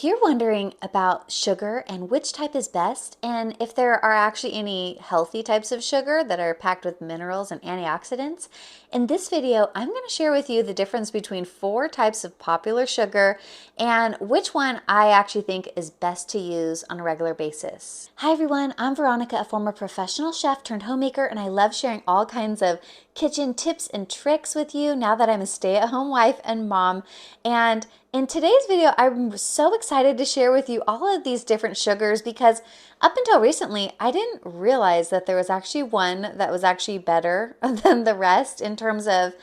If you're wondering about sugar and which type is best, and if there are actually any healthy types of sugar that are packed with minerals and antioxidants, in this video, I'm going to share with you the difference between 4 types of popular sugar and which one I actually think is best to use on a regular basis. Hi everyone, I'm Veronica, a former professional chef turned homemaker, and I love sharing all kinds of kitchen tips and tricks with you now that I'm a stay-at-home wife and mom. And in today's video, I'm so excited to share with you all of these different sugars because up until recently, I didn't realize that there was actually one that was actually better than the rest in terms of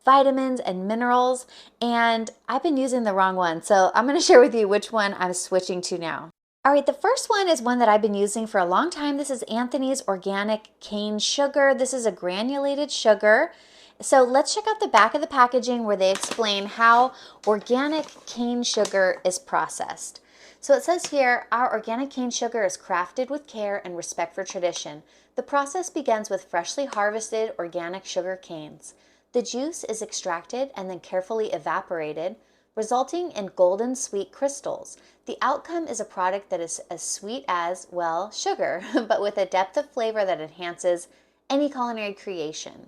vitamins and minerals, and I've been using the wrong one. So I'm going to share with you which one I'm switching to now. All right, the first one is one that I've been using for a long time. This is Anthony's Organic Cane Sugar. This is a granulated sugar. So let's check out the back of the packaging where they explain how organic cane sugar is processed. So it says here, our organic cane sugar is crafted with care and respect for tradition. The process begins with freshly harvested organic sugar canes. The juice is extracted and then carefully evaporated, resulting in golden sweet crystals. The outcome is a product that is as sweet as, well, sugar, but with a depth of flavor that enhances any culinary creation.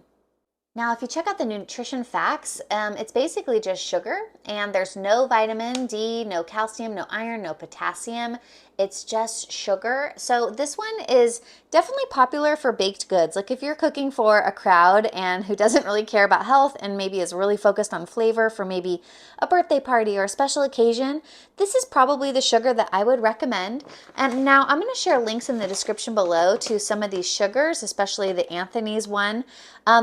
Now, if you check out the nutrition facts, it's basically just sugar, and there's no vitamin D, no calcium, no iron, no potassium. It's just sugar. So this one is definitely popular for baked goods. Like if you're cooking for a crowd and who doesn't really care about health and maybe is really focused on flavor for maybe a birthday party or a special occasion, this is probably the sugar that I would recommend. And now I'm going to share links in the description below to some of these sugars, especially the Anthony's one.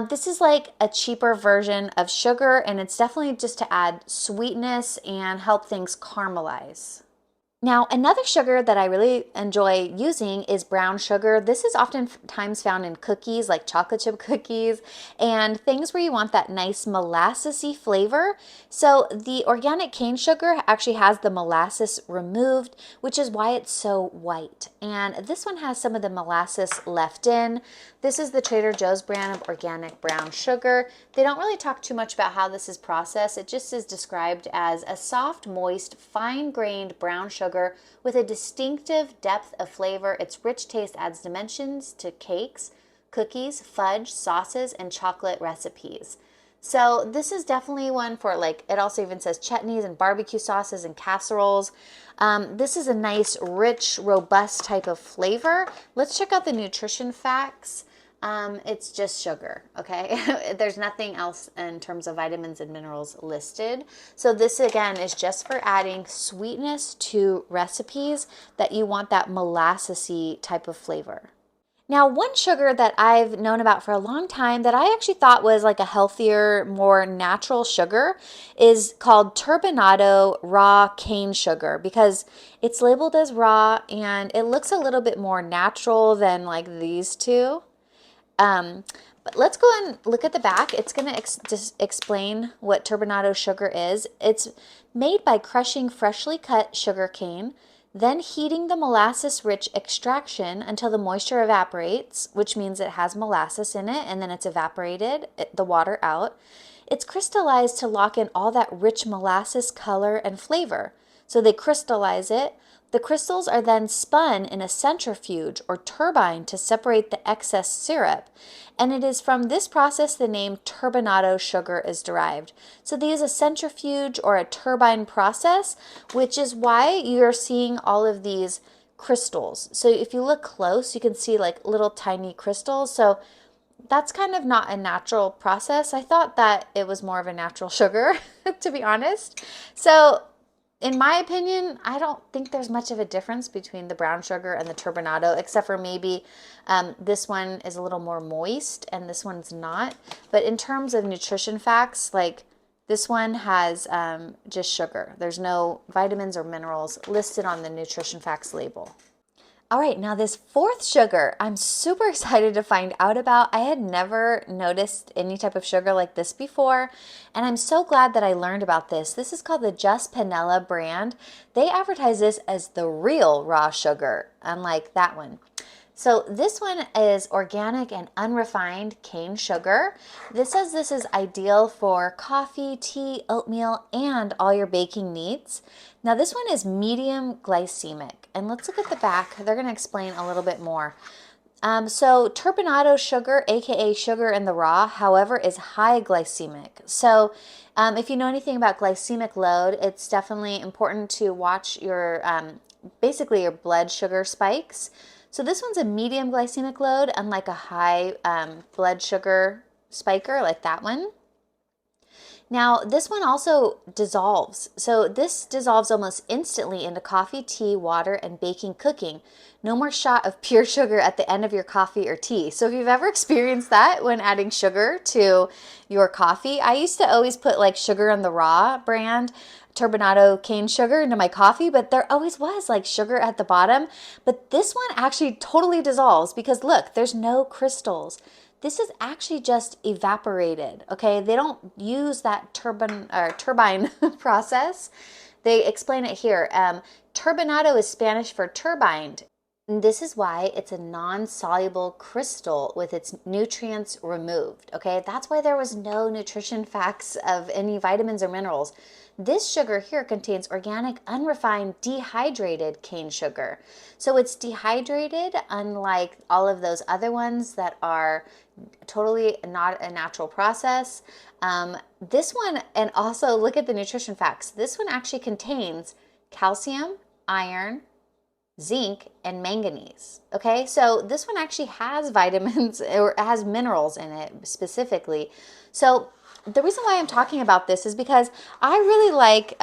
This is like a cheaper version of sugar, and it's definitely just to add sweetness and help things caramelize. Now, another sugar that I really enjoy using is brown sugar. This is oftentimes found in cookies, like chocolate chip cookies, and things where you want that nice molassesy flavor. So the organic cane sugar actually has the molasses removed, which is why it's so white. And this one has some of the molasses left in. This is the Trader Joe's brand of organic brown sugar. They don't really talk too much about how this is processed. It just is described as a soft, moist, fine-grained brown sugar with a distinctive depth of flavor. Its rich taste adds dimensions to cakes, cookies, fudge, sauces, and chocolate recipes. So this is definitely one for, like, it also even says chutneys and barbecue sauces and casseroles. This is a nice, rich, robust type of flavor. Let's check out the nutrition facts. It's just sugar, okay? There's nothing else in terms of vitamins and minerals listed. So this again is just for adding sweetness to recipes that you want that molassesy type of flavor. Now, one sugar that I've known about for a long time that I actually thought was like a healthier, more natural sugar is called Turbinado raw cane sugar, because it's labeled as raw and it looks a little bit more natural than like these two. But let's go and look at the back. It's going to just explain what turbinado sugar is. It's made by crushing freshly cut sugar cane, then heating the molasses-rich extraction until the moisture evaporates, which means it has molasses in it, and then it's evaporated, the water out. It's crystallized to lock in all that rich molasses color and flavor. So they crystallize it. The crystals are then spun in a centrifuge or turbine to separate the excess syrup, and it is from this process the name turbinado sugar is derived. So they use a centrifuge or a turbine process, which is why you're seeing all of these crystals. So if you look close, you can see like little tiny crystals. So that's kind of not a natural process. I thought that it was more of a natural sugar, to be honest. So in my opinion, I don't think there's much of a difference between the brown sugar and the turbinado, except for maybe this one is a little more moist and this one's not. But in terms of nutrition facts, like this one has just sugar. There's no vitamins or minerals listed on the nutrition facts label. All right, now this fourth sugar, I'm super excited to find out about. I had never noticed any type of sugar like this before, and I'm so glad that I learned about this. This is called the Just Panela brand. They advertise this as the real raw sugar, unlike that one. So this one is organic and unrefined cane sugar. This says this is ideal for coffee, tea, oatmeal, and all your baking needs. Now this one is medium glycemic, and let's look at the back. They're going to explain a little bit more. So turbinado sugar, aka sugar in the raw, however, is high glycemic. So if you know anything about glycemic load, it's definitely important to watch your basically your blood sugar spikes. So this one's a medium glycemic load, unlike a high blood sugar spiker like that one. Now, this one also dissolves. So this dissolves almost instantly into coffee, tea, water, and baking, cooking. No more shot of pure sugar at the end of your coffee or tea. So if you've ever experienced that when adding sugar to your coffee, I used to always put like sugar in the raw brand, turbinado cane sugar into my coffee, but there always was like sugar at the bottom. But this one actually totally dissolves because look, there's no crystals. This is actually just evaporated, okay? They don't use that turbine process. They explain it here. Turbinado is Spanish for turbined. And this is why it's a non-soluble crystal with its nutrients removed, okay? That's why there was no nutrition facts of any vitamins or minerals. This sugar here contains organic, unrefined, dehydrated cane sugar. So it's dehydrated, unlike all of those other ones that are totally not a natural process. This one, and also look at the nutrition facts. This one actually contains calcium, iron, zinc, and manganese. Okay, so this one actually has vitamins or has minerals in it specifically. So the reason why I'm talking about this is because I really like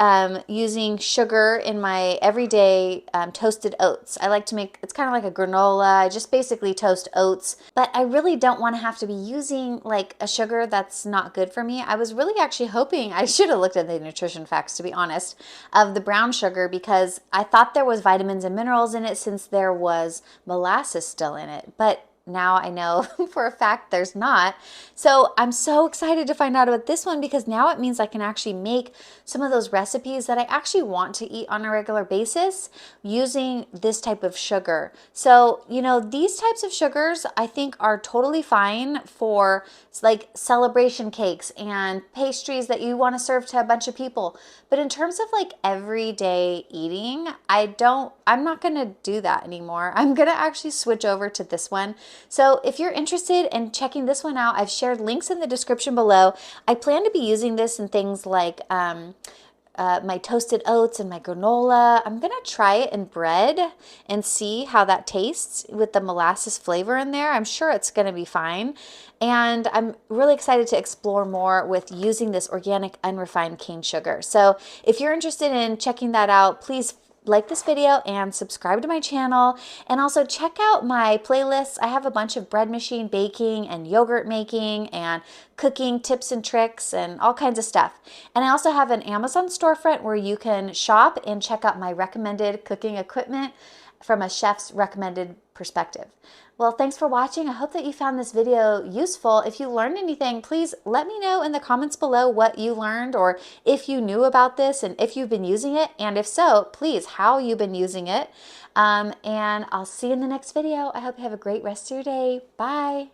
using sugar in my everyday toasted oats. I like to make, it's kind of like a granola. I just basically toast oats, but I really don't want to have to be using like a sugar that's not good for me. I was really actually hoping, I should have looked at the nutrition facts to be honest, of the brown sugar because I thought there was vitamins and minerals in it since there was molasses still in it. But now I know for a fact there's not. So I'm so excited to find out about this one because now it means I can actually make some of those recipes that I actually want to eat on a regular basis using this type of sugar. So, you know, these types of sugars I think are totally fine for like celebration cakes and pastries that you want to serve to a bunch of people. But in terms of like everyday eating, I'm not going to do that anymore. I'm going to actually switch over to this one. So if you're interested in checking this one out, I've shared links in the description below. I plan to be using this in things like my toasted oats and my granola. I'm gonna try it in bread and see how that tastes with the molasses flavor in there. I'm sure it's gonna be fine. And I'm really excited to explore more with using this organic unrefined cane sugar. So if you're interested in checking that out, please like this video and subscribe to my channel, and also check out my playlists. I have a bunch of bread machine baking and yogurt making and cooking tips and tricks and all kinds of stuff. And I also have an Amazon storefront where you can shop and check out my recommended cooking equipment from a chef's recommended perspective. Well, thanks for watching. I hope that you found this video useful. If you learned anything, please let me know in the comments below what you learned or if you knew about this and if you've been using it. And if so, please, how you've been using it. And I'll see you in the next video. I hope you have a great rest of your day. Bye.